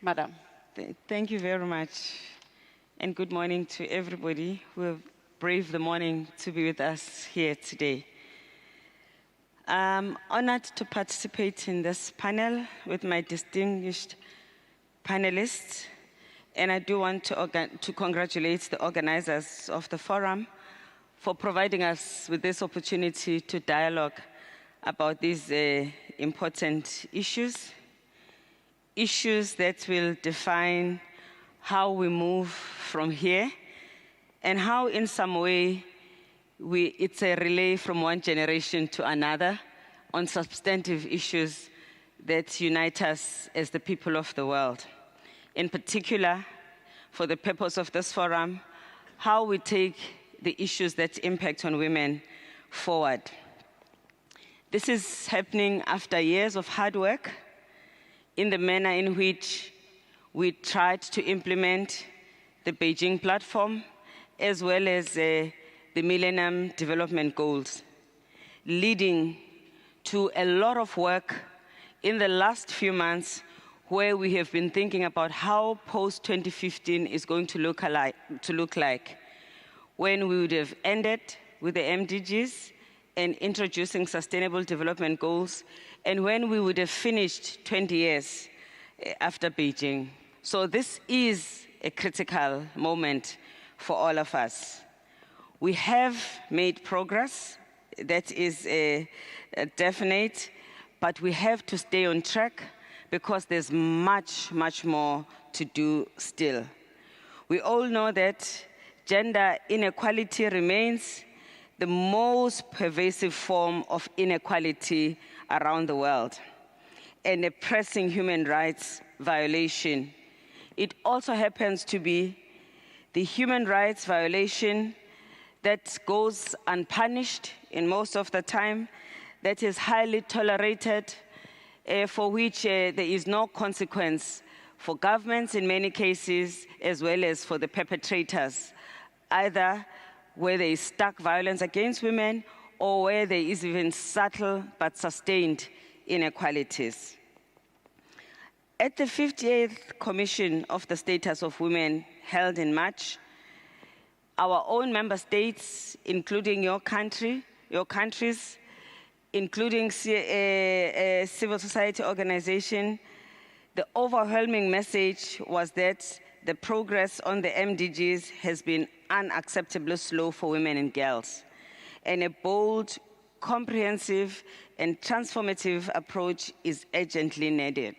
Madam. Thank you very much, and good morning to everybody who have braved the morning to be with us here today. I'm honored to participate in this panel with my distinguished panelists, and I do want to congratulate the organizers of the forum for providing us with this opportunity to dialogue about these important issues that will define how we move from here and how in some way it's a relay from one generation to another on substantive issues that unite us as the people of the world. In particular, for the purpose of this forum, how we take the issues that impact on women forward. This is happening after years of hard work in the manner in which we tried to implement the Beijing platform as well as the Millennium Development Goals, leading to a lot of work in the last few months where we have been thinking about how post-2015 is going to look like when we would have ended with the MDGs and introducing sustainable development goals, and when we would have finished 20 years after Beijing. So this is a critical moment for all of us. We have made progress, that is definite, but we have to stay on track because there's much, much more to do still. We all know that gender inequality remains the most pervasive form of inequality around the world and a pressing human rights violation. It also happens to be the human rights violation that goes unpunished in most of the time, that is highly tolerated, for which there is no consequence for governments in many cases, as well as for the perpetrators, either where there is stark violence against women or where there is even subtle but sustained inequalities. At the 58th Commission of the Status of Women held in March, our own member states, including your countries, including civil society organization, the overwhelming message was that the progress on the MDGs has been unacceptably slow for women and girls, and a bold, comprehensive, and transformative approach is urgently needed.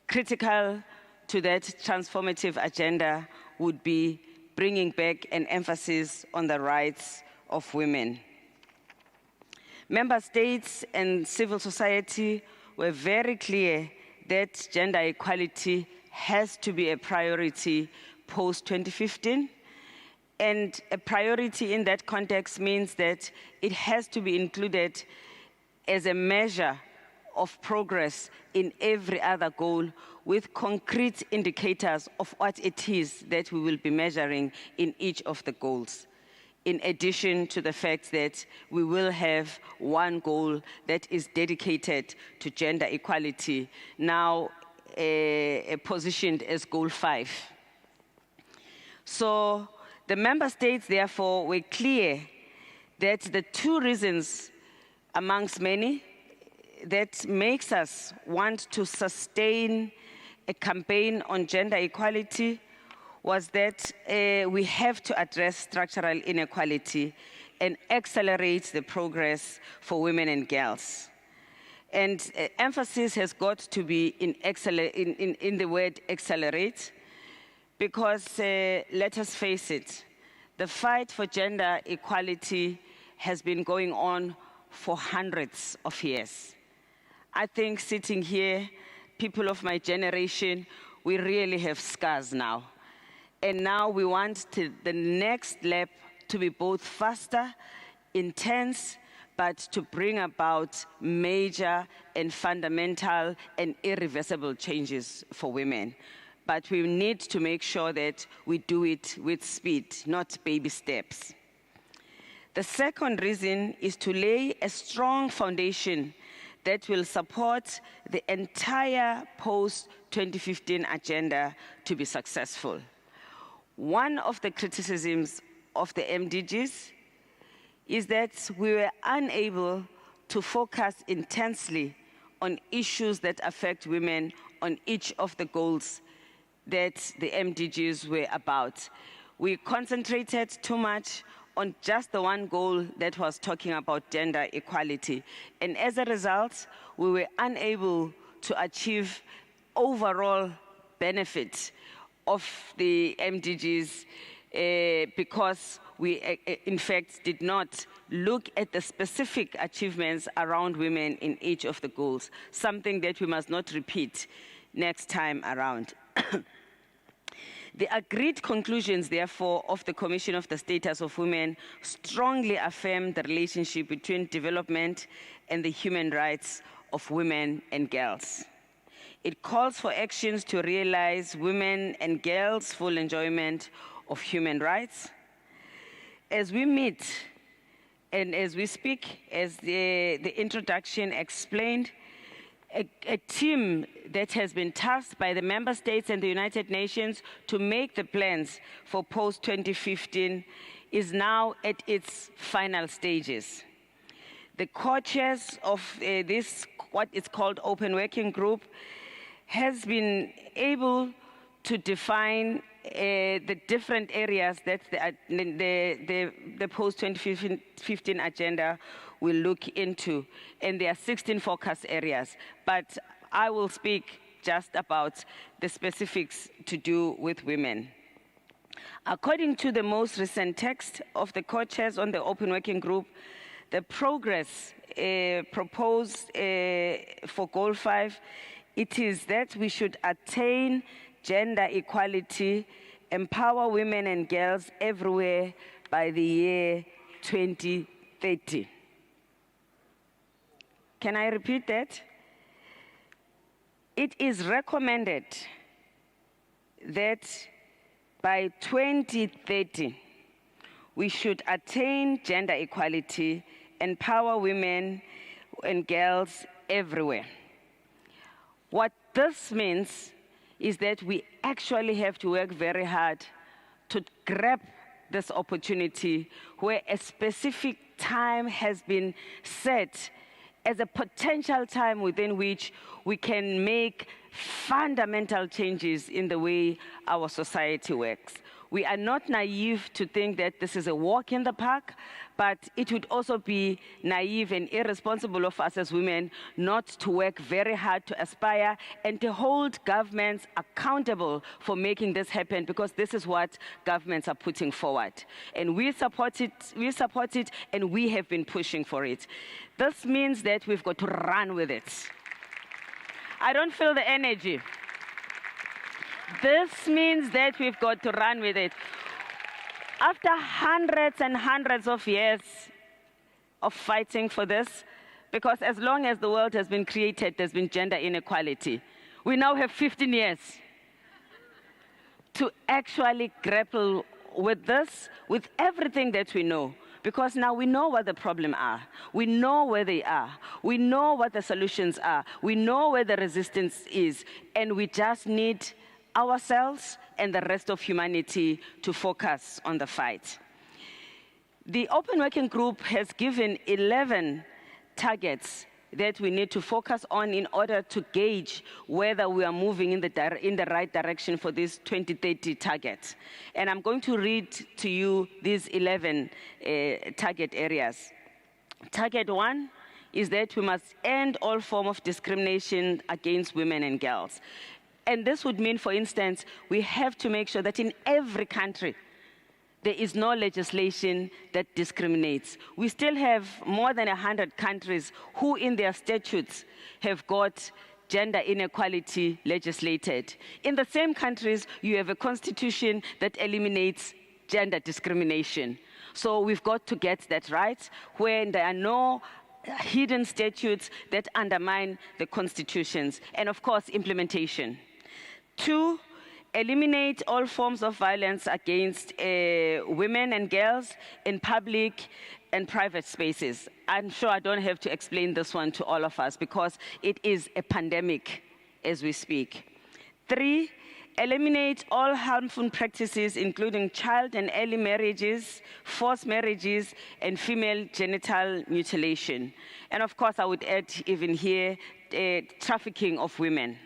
Critical to that transformative agenda would be bringing back an emphasis on the rights of women. Member states and civil society were very clear that gender equality has to be a priority post-2015. And a priority in that context means that it has to be included as a measure of progress in every other goal with concrete indicators of what it is that we will be measuring in each of the goals. In addition to the fact that we will have one goal that is dedicated to gender equality, now positioned as Goal 5. So the member states, therefore, were clear that the two reasons, amongst many, that makes us want to sustain a campaign on gender equality was that we have to address structural inequality and accelerate the progress for women and girls. And emphasis has got to be in the word accelerate, because let us face it, the fight for gender equality has been going on for hundreds of years. I think sitting here, people of my generation, we really have scars now. And now we want the next lap to be both faster, intense, but to bring about major and fundamental and irreversible changes for women. But we need to make sure that we do it with speed, not baby steps. The second reason is to lay a strong foundation that will support the entire post-2015 agenda to be successful. One of the criticisms of the MDGs is that we were unable to focus intensely on issues that affect women on each of the goals that the MDGs were about. We concentrated too much on just the one goal that was talking about gender equality. And as a result, we were unable to achieve overall benefit of the MDGs because we, in fact, did not look at the specific achievements around women in each of the goals, something that we must not repeat next time around. The agreed conclusions, therefore, of the Commission of the Status of Women strongly affirm the relationship between development and the human rights of women and girls. It calls for actions to realize women and girls' full enjoyment of human rights. As we meet and as we speak, as the introduction explained, a team that has been tasked by the member states and the United Nations to make the plans for post-2015 is now at its final stages. The co-chairs of this, what is called Open Working Group, has been able to define the different areas that the post-2015 agenda will look into, and there are 16 focus areas, but I will speak just about the specifics to do with women. According to the most recent text of the co-chairs on the Open Working Group, the progress proposed for Goal 5, it is that we should attain gender equality, empower women and girls everywhere by the year 2030. Can I repeat that? It is recommended that by 2030, we should attain gender equality, empower women and girls everywhere. What this means is that we actually have to work very hard to grab this opportunity where a specific time has been set as a potential time within which we can make fundamental changes in the way our society works. We are not naive to think that this is a walk in the park, but it would also be naive and irresponsible of us as women not to work very hard to aspire and to hold governments accountable for making this happen, because this is what governments are putting forward. And we support it, and we have been pushing for it. This means that we've got to run with it. I don't feel the energy. This means that we've got to run with it. After hundreds and hundreds of years of fighting for this, because as long as the world has been created, there's been gender inequality. We now have 15 years to actually grapple with this, with everything that we know. Because now we know what the problems are. We know where they are. We know what the solutions are. We know where the resistance is. And we just need ourselves and the rest of humanity to focus on the fight. The Open Working Group has given 11 targets that we need to focus on in order to gauge whether we are moving in the right direction for these 2030 targets. And I'm going to read to you these 11 target areas. Target 1 is that we must end all form of discrimination against women and girls. And this would mean, for instance, we have to make sure that in every country, there is no legislation that discriminates. We still have more than 100 countries who in their statutes have got gender inequality legislated. In the same countries, you have a constitution that eliminates gender discrimination. So we've got to get that right, where there are no hidden statutes that undermine the constitutions. And of course, implementation. 2, eliminate all forms of violence against women and girls in public and private spaces. I'm sure I don't have to explain this one to all of us because it is a pandemic as we speak. 3, eliminate all harmful practices, including child and early marriages, forced marriages, and female genital mutilation. And of course, I would add even here, trafficking of women.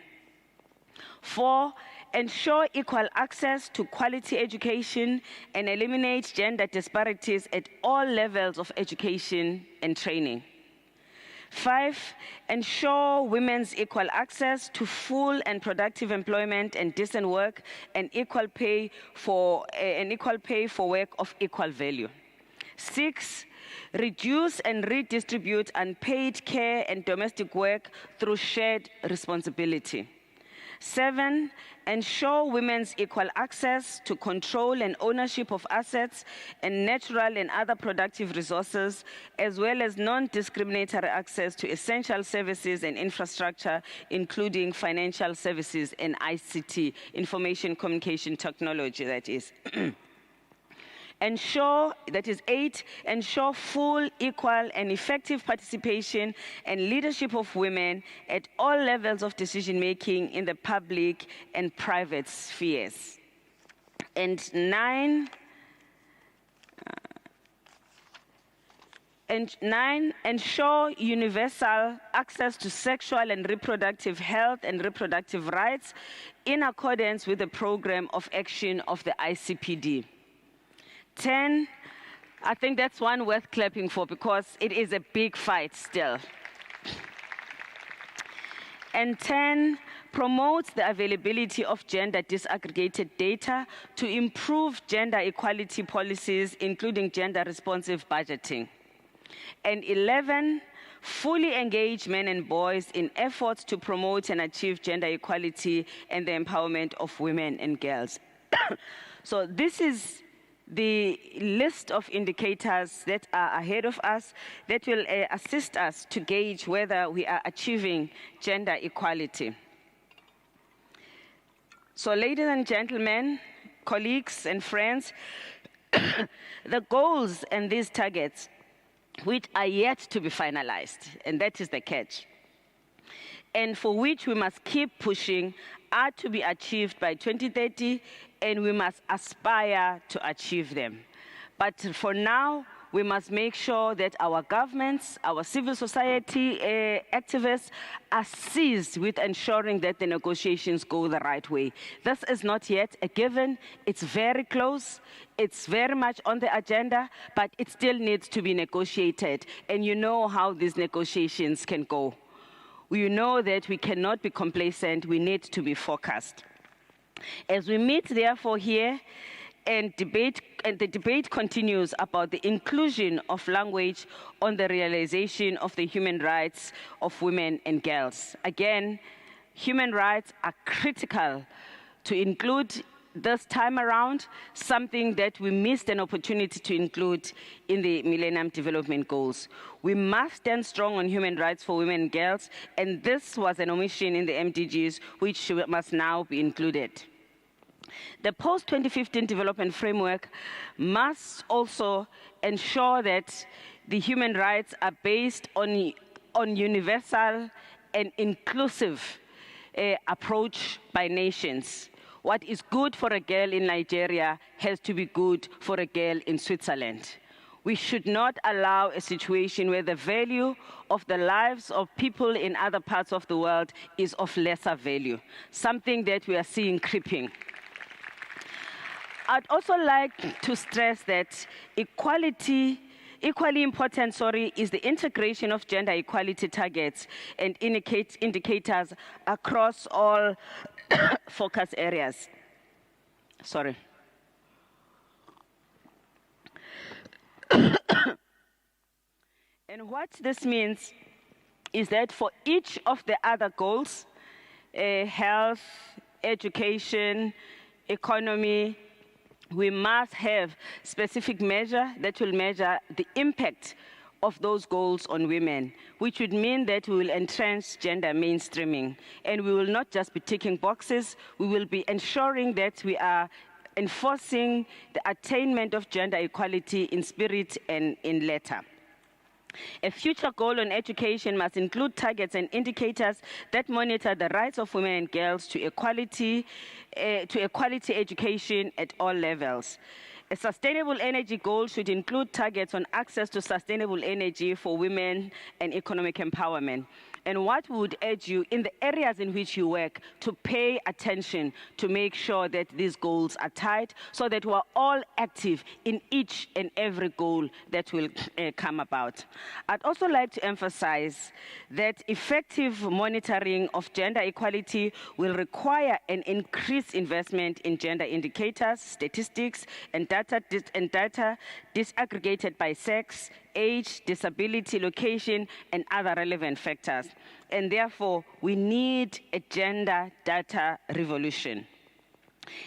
4, ensure equal access to quality education and eliminate gender disparities at all levels of education and training. 5, ensure women's equal access to full and productive employment and decent work and equal pay for work of equal value. 6, reduce and redistribute unpaid care and domestic work through shared responsibility. 7, ensure women's equal access to control and ownership of assets and natural and other productive resources, as well as non-discriminatory access to essential services and infrastructure, including financial services and ICT, information communication technology, that is. Ensure, that is 8, ensure full, equal, and effective participation and leadership of women at all levels of decision-making in the public and private spheres. And 9, ensure universal access to sexual and reproductive health and reproductive rights in accordance with the program of action of the ICPD. 10, I think that's one worth clapping for because it is a big fight still. And 10, promotes the availability of gender disaggregated data to improve gender equality policies, including gender responsive budgeting. And 11, fully engage men and boys in efforts to promote and achieve gender equality and the empowerment of women and girls. So this is the list of indicators that are ahead of us that will assist us to gauge whether we are achieving gender equality. So ladies and gentlemen, colleagues and friends, the goals and these targets which are yet to be finalized, and that is the catch, and for which we must keep pushing, are to be achieved by 2030, and we must aspire to achieve them. But for now, we must make sure that our governments, our civil society activists are seized with ensuring that the negotiations go the right way. This is not yet a given. It's very close. It's very much on the agenda, but it still needs to be negotiated. And you know how these negotiations can go. We know that we cannot be complacent. We need to be focused. As we meet, therefore, here, and the debate continues about the inclusion of language on the realization of the human rights of women and girls. Again, human rights are critical to include this time around, something that we missed an opportunity to include in the Millennium Development Goals. We must stand strong on human rights for women and girls, and this was an omission in the MDGs, which must now be included. The post-2015 development framework must also ensure that the human rights are based on universal and inclusive approach by nations. What is good for a girl in Nigeria has to be good for a girl in Switzerland. We should not allow a situation where the value of the lives of people in other parts of the world is of lesser value, something that we are seeing creeping. I'd also like to stress that equally important, is the integration of gender equality targets and indicators across all focus areas. Sorry. And what this means is that for each of the other goals, health, education, economy, we must have specific measure that will measure the impact of those goals on women, which would mean that we will entrench gender mainstreaming. And we will not just be ticking boxes, we will be ensuring that we are enforcing the attainment of gender equality in spirit and in letter. A future goal on education must include targets and indicators that monitor the rights of women and girls to equality education at all levels. A sustainable energy goal should include targets on access to sustainable energy for women and economic empowerment. And what we would urge you in the areas in which you work to pay attention to make sure that these goals are tied so that we're all active in each and every goal that will come about. I'd also like to emphasize that effective monitoring of gender equality will require an increased investment in gender indicators, statistics, and data disaggregated by sex, age, disability, location, and other relevant factors. And therefore, we need a gender data revolution.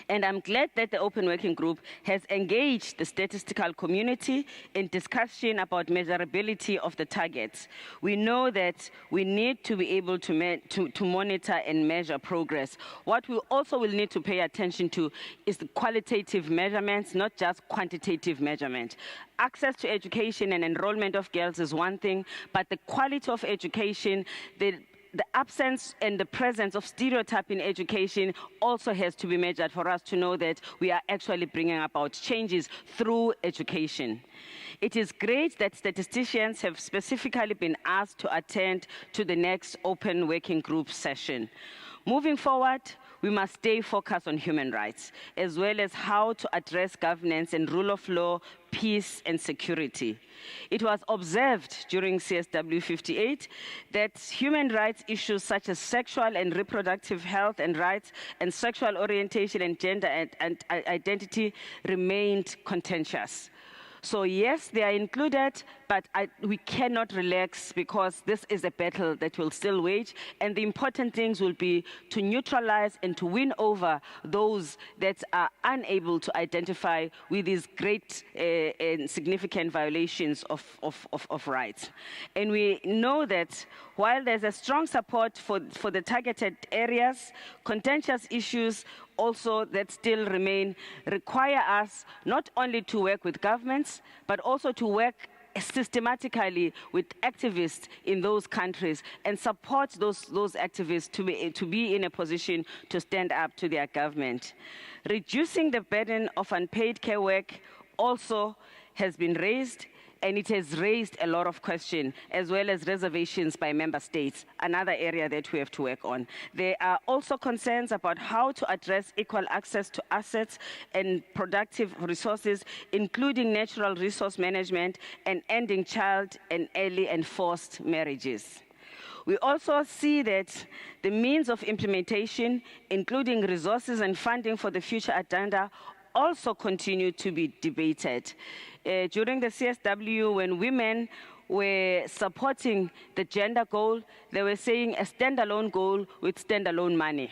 And I'm glad that the Open Working Group has engaged the statistical community in discussion about measurability of the targets. We know that we need to be able to monitor and measure progress. What we also will need to pay attention to is the qualitative measurements, not just quantitative measurement. Access to education and enrollment of girls is one thing, but the quality of education, the absence and the presence of stereotype in education also has to be measured for us to know that we are actually bringing about changes through education. It is great that statisticians have specifically been asked to attend to the next Open Working Group session. Moving forward, we must stay focused on human rights, as well as how to address governance and rule of law, peace, and security. It was observed during CSW 58 that human rights issues such as sexual and reproductive health and rights and sexual orientation and gender and identity remained contentious. So yes, they are included, but we cannot relax because this is a battle that we'll still wage, and the important things will be to neutralize and to win over those that are unable to identify with these great and significant violations of rights. And we know that while there's a strong support for the targeted areas, contentious issues also that still remain require us not only to work with governments, but also to work systematically with activists in those countries and support those activists to be in a position to stand up to their government. Reducing the burden of unpaid care work also has been raised, and it has raised a lot of questions, as well as reservations by member states, another area that we have to work on. There are also concerns about how to address equal access to assets and productive resources, including natural resource management and ending child and early and forced marriages. We also see that the means of implementation, including resources and funding for the future agenda, also continue to be debated. During the CSW, when women were supporting the gender goal, they were saying a standalone goal with standalone money.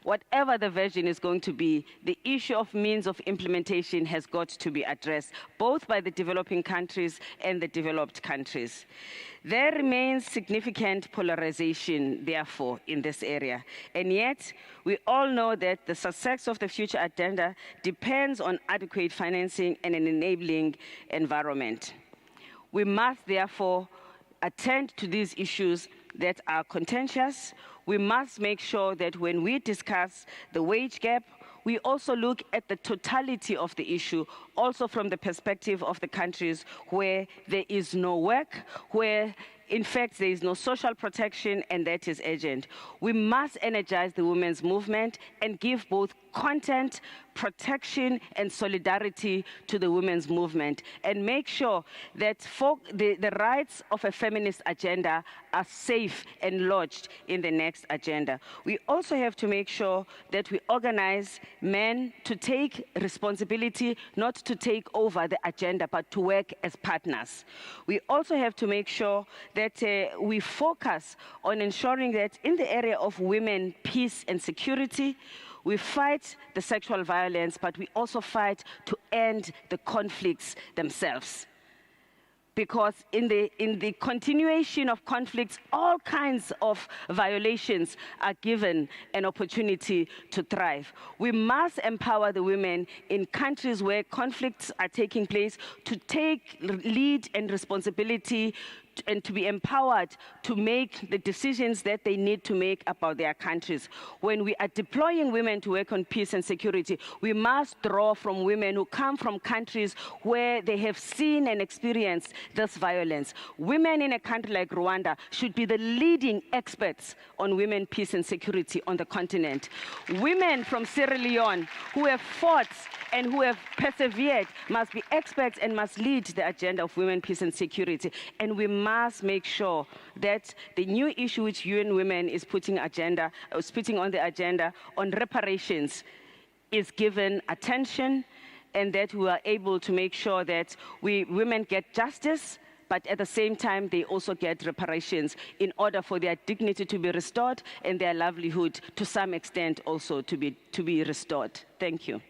Whatever the version is going to be, the issue of means of implementation has got to be addressed, both by the developing countries and the developed countries. There remains significant polarization, therefore, in this area. And yet, we all know that the success of the future agenda depends on adequate financing and an enabling environment. We must, therefore, attend to these issues that are contentious. We must make sure that when we discuss the wage gap, we also look at the totality of the issue, also from the perspective of the countries where there is no work, where in fact there is no social protection, and that is urgent. We must energize the women's movement and give both content, protection, and solidarity to the women's movement, and make sure that the rights of a feminist agenda are safe and lodged in the next agenda. We also have to make sure that we organize men to take responsibility, not to take over the agenda, but to work as partners. We also have to make sure that we focus on ensuring that in the area of women, peace, and security, we fight the sexual violence, but we also fight to end the conflicts themselves. because in the continuation of conflicts, all kinds of violations are given an opportunity to thrive. We must empower the women in countries where conflicts are taking place to take lead and responsibility and to be empowered to make the decisions that they need to make about their countries. When we are deploying women to work on peace and security, we must draw from women who come from countries where they have seen and experienced this violence. Women in a country like Rwanda should be the leading experts on women, peace and security on the continent. Women from Sierra Leone who have fought and who have persevered must be experts and must lead the agenda of women, peace and security. And we must make sure that the new issue which UN Women is putting on the agenda on reparations is given attention, and that we are able to make sure that women get justice, but at the same time they also get reparations in order for their dignity to be restored and their livelihood to some extent also to be restored. Thank you.